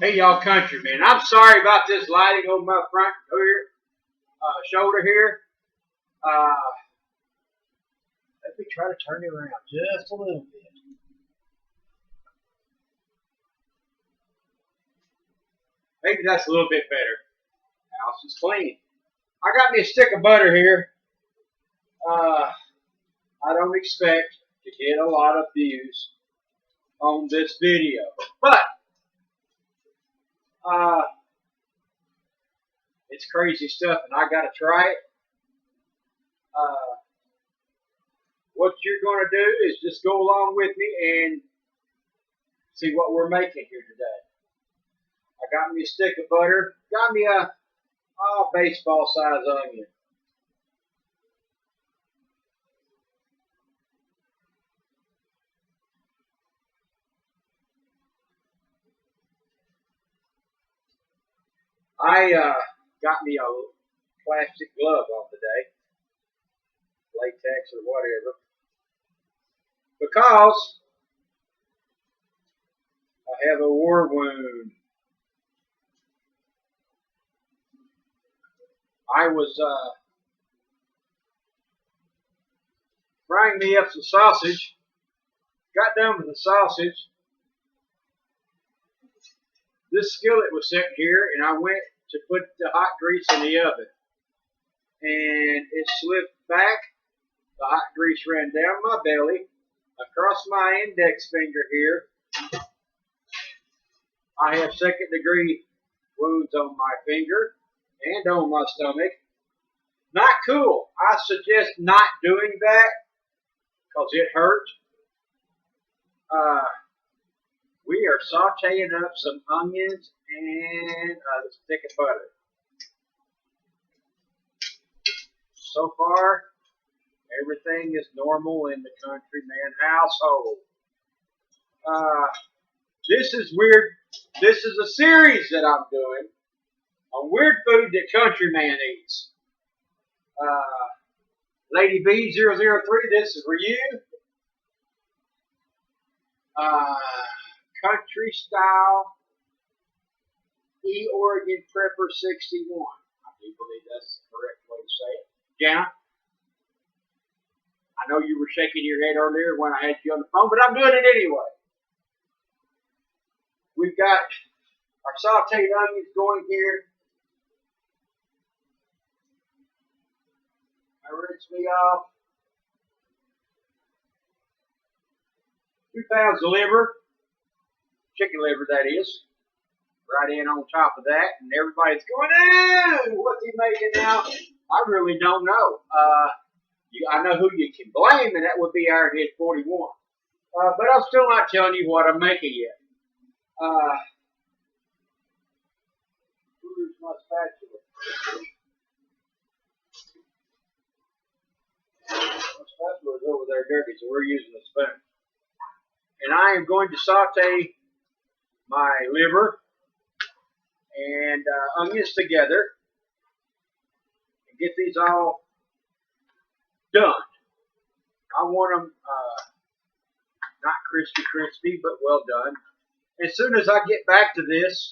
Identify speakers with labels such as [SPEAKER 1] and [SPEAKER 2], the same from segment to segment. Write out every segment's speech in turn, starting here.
[SPEAKER 1] Hey y'all countrymen, I'm sorry about this lighting on my front here, shoulder here. Let me try to turn it around just a little bit. Maybe that's a little bit better. House is clean. I got me a stick of butter here. I don't expect to get a lot of views on this video, but it's crazy stuff, and I gotta try it. What you're gonna do is just go along with me and see what we're making here today. I got me a stick of butter, got me a baseball size onion. I got me a plastic glove on today, latex or whatever, because I have a war wound. I was frying me up some sausage, got done with the sausage. This skillet was sitting here, and I went to put the hot grease in the oven, and it slipped back. The hot grease ran down my belly, across my index finger here. I have second-degree wounds on my finger and on my stomach. Not cool. I suggest not doing that because it hurts. We are sauteing up some onions and a stick of butter. So far, everything is normal in the Contreeman household. This is weird. This is a series that I'm doing on weird food that Contreeman eats. Lady B003, this is for you. Country style Oregon Prepper 61. I do believe that's the correct way to say it. Jana, I know you were shaking your head earlier when I had you on the phone, but I'm doing it anyway. We've got our sauteed onions going here. I rinse me off. 2 pounds of liver, chicken liver that is, right in on top of that, and everybody's going, oh, what's he making now? I really don't know. I know who you can blame, and that would be Ironhead 41. But I'm still not telling you what I'm making yet. Where's my spatula? My spatula is over there dirty, so we're using a spoon. And I am going to saute my liver and onions together and get these all done. I want them not crispy, but well done. As soon as I get back to this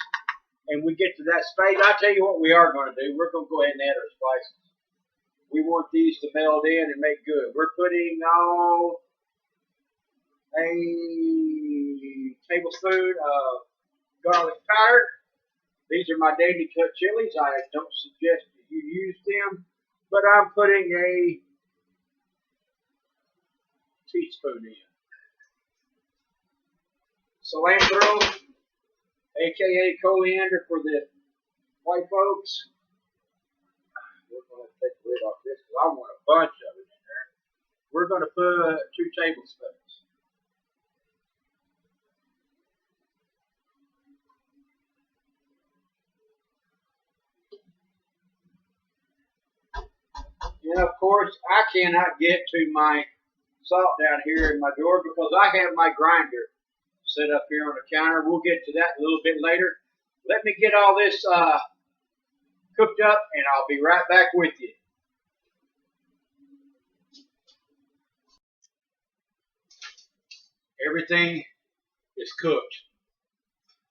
[SPEAKER 1] and we get to that stage, I'll tell you what we are going to do. We're going to go ahead and add our spices. We want these to meld in and make good. We're putting on a tablespoon of garlic powder. These are my daily cut chilies. I don't suggest that you use them, but I'm putting a teaspoon in. Cilantro, A.K.A. coriander for the white folks. We're going to take the lid off this because I want a bunch of it in there. We're going to put 2 tablespoons. And of course, I cannot get to my salt down here in my drawer because I have my grinder set up here on the counter. We'll get to that a little bit later. Let me get all this cooked up, and I'll be right back with you. Everything is cooked.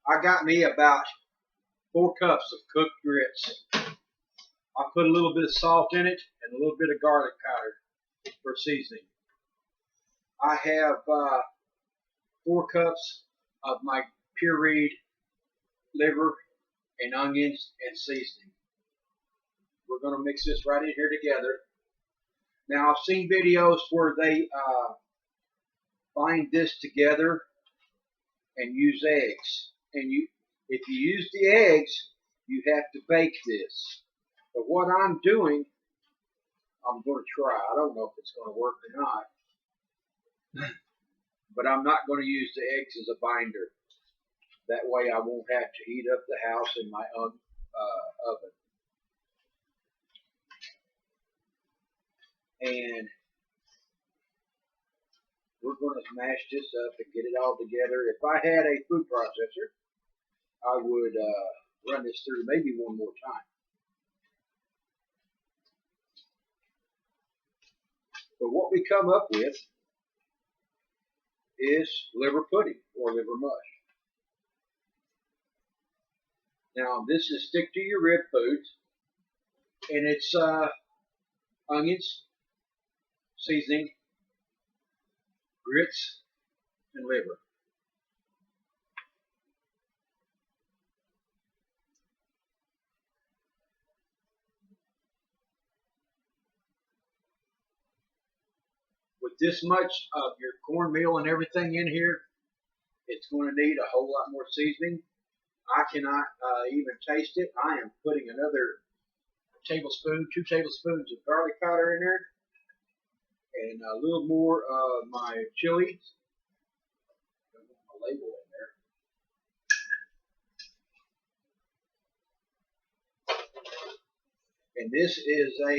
[SPEAKER 1] I got me about 4 cups of cooked grits. I put a little bit of salt in it and a little bit of garlic powder for seasoning. I have 4 cups of my pureed liver and onions and seasoning. We're going to mix this right in here together. Now, I've seen videos where they bind this together and use eggs. And if you use the eggs, you have to bake this. But what I'm doing, I'm going to try. I don't know if it's going to work or not. But I'm not going to use the eggs as a binder. That way I won't have to heat up the house in my oven. And we're going to smash this up and get it all together. If I had a food processor, I would run this through maybe one more time. But what we come up with is liver pudding or liver mush. Now this is stick to your rib foods, and it's onions, seasoning, grits, and liver. With this much of your cornmeal and everything in here, it's going to need a whole lot more seasoning. I cannot even taste it. I am putting another 2 tablespoons of garlic powder in there, and a little more of my chili. I want my label in there. And this is a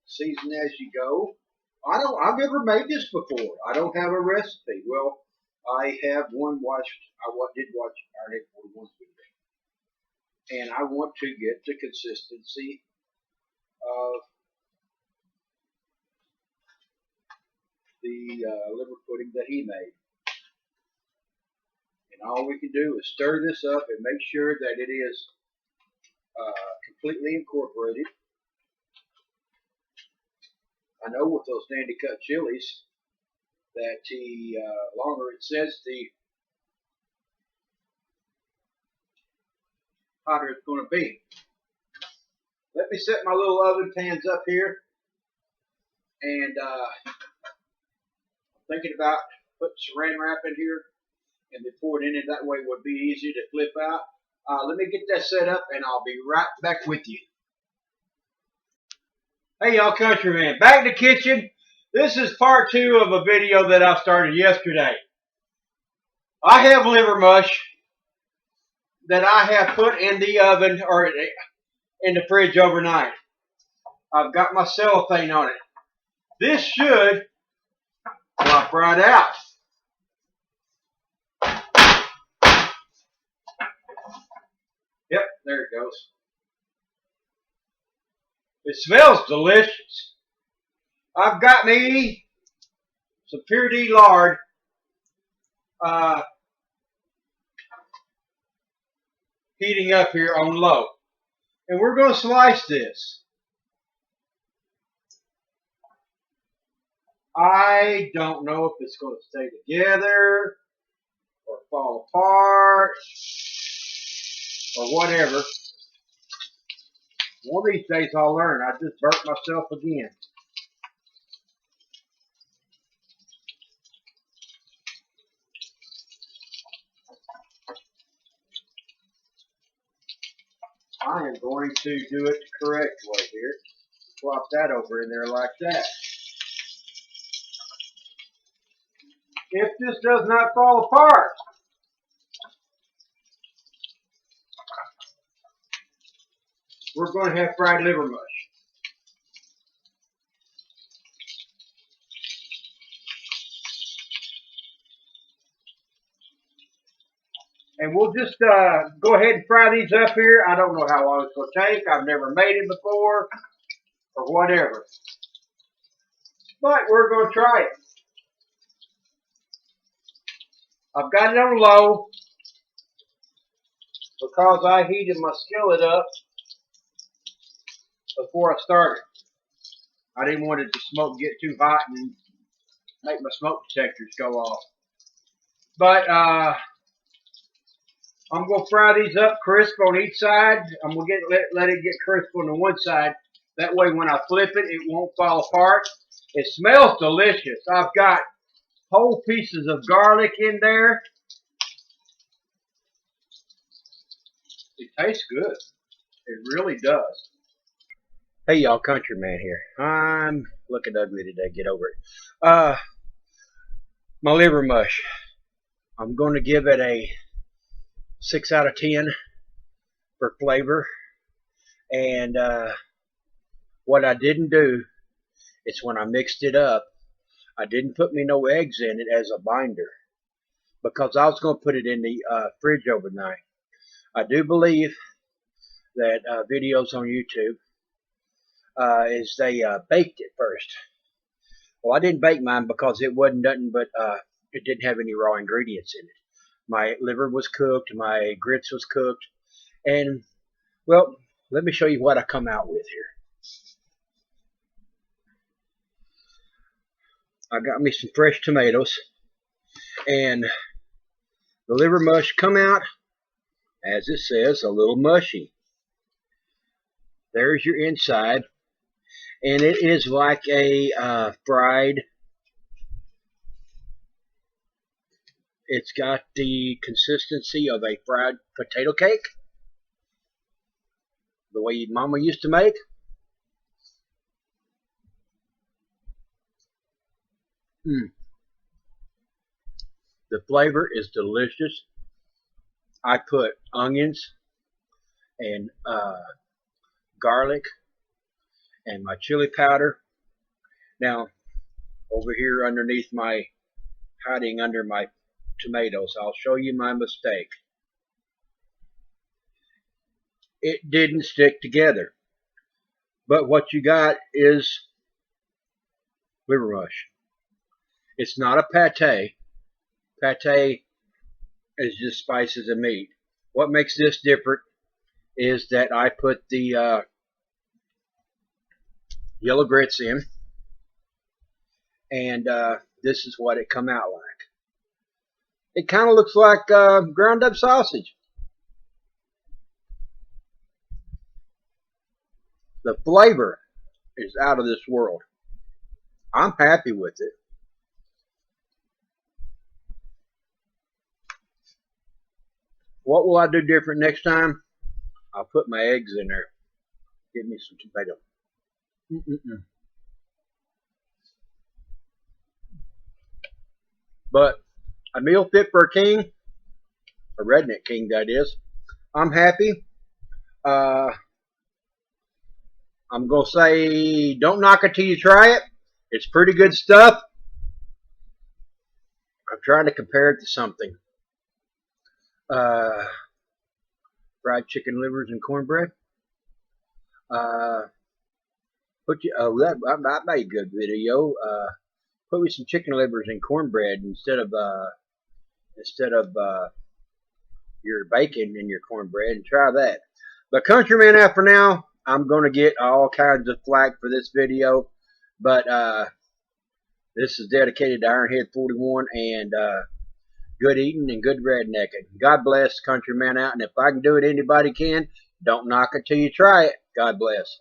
[SPEAKER 1] season as you go. I've never made this before. I don't have a recipe. Well, I have one did watch our headquarters once video. And I want to get the consistency of the liver pudding that he made. And all we can do is stir this up and make sure that it is completely incorporated. I know with those dandy cut chilies that the longer it says, the hotter it's going to be. Let me set my little oven pans up here, and I'm thinking about putting saran wrap in here and then pour it in it. That way it would be easy to flip out. Let me get that set up, and I'll be right back with you. Hey y'all, Countryman, back in the kitchen. This is part 2 of a video that I started yesterday. I have liver mush that I have put in the oven or in the fridge overnight. I've got my cellophane on it. This should pop right out. Yep, there it goes. It smells delicious. I've got me some pure D lard heating up here on low. And we're going to slice this. I don't know if it's going to stay together or fall apart or whatever. One of these days I'll learn. I just burnt myself again. I am going to do it the correct way here. Flop that over in there like that. If this does not fall apart, we're going to have fried liver mush. And we'll just go ahead and fry these up here. I don't know how long it's going to take. I've never made it before or whatever. But we're going to try it. I've got it on low because I heated my skillet up before I started. I didn't want it to smoke get too hot and make my smoke detectors go off. But I'm gonna fry these up crisp on each side. I'm gonna let it get crisp on the one side. That way, when I flip it, it won't fall apart. It smells delicious. I've got whole pieces of garlic in there. It tastes good. It really does. Hey y'all, Countryman here. I'm looking ugly today. Get over it. My liver mush. I'm going to give it a 6 out of 10 for flavor. And what I didn't do is when I mixed it up, I didn't put me no eggs in it as a binder because I was going to put it in the fridge overnight. I do believe that videos on YouTube is they baked it first. Well, I didn't bake mine because it wasn't nothing but it didn't have any raw ingredients in it. My liver was cooked, my grits was cooked, and well, let me show you what I come out with here. I got me some fresh tomatoes, and the liver mush come out, as it says, a little mushy. There's your inside, and it is like a fried. It's got the consistency of a fried potato cake, the way Mama used to make. The flavor is delicious. I put onions and garlic and my chili powder. Now, over here underneath my, hiding under my tomatoes, I'll show you my mistake. It didn't stick together. But what you got is liver mush. It's not a pate. Pate is just spices and meat. What makes this different is that I put the yellow grits in, and this is what it come out like. It kind of looks like ground up sausage. The flavor is out of this world. I'm happy with it. What will I do different next time? I'll put my eggs in there. Give me some tomato. But a meal fit for a king, a redneck king that is. I'm happy. I'm going to say don't knock it till you try it. It's pretty good stuff. I'm trying to compare it to something. Fried chicken livers and cornbread. That made a good video. Put me some chicken livers and cornbread instead of your bacon in your cornbread, and try that. But Countryman, after now, I'm going to get all kinds of flack for this video, but this is dedicated to Ironhead 41 and good eating and good rednecking. God bless, Countryman out, and if I can do it, anybody can. Don't knock it till you try it. God bless.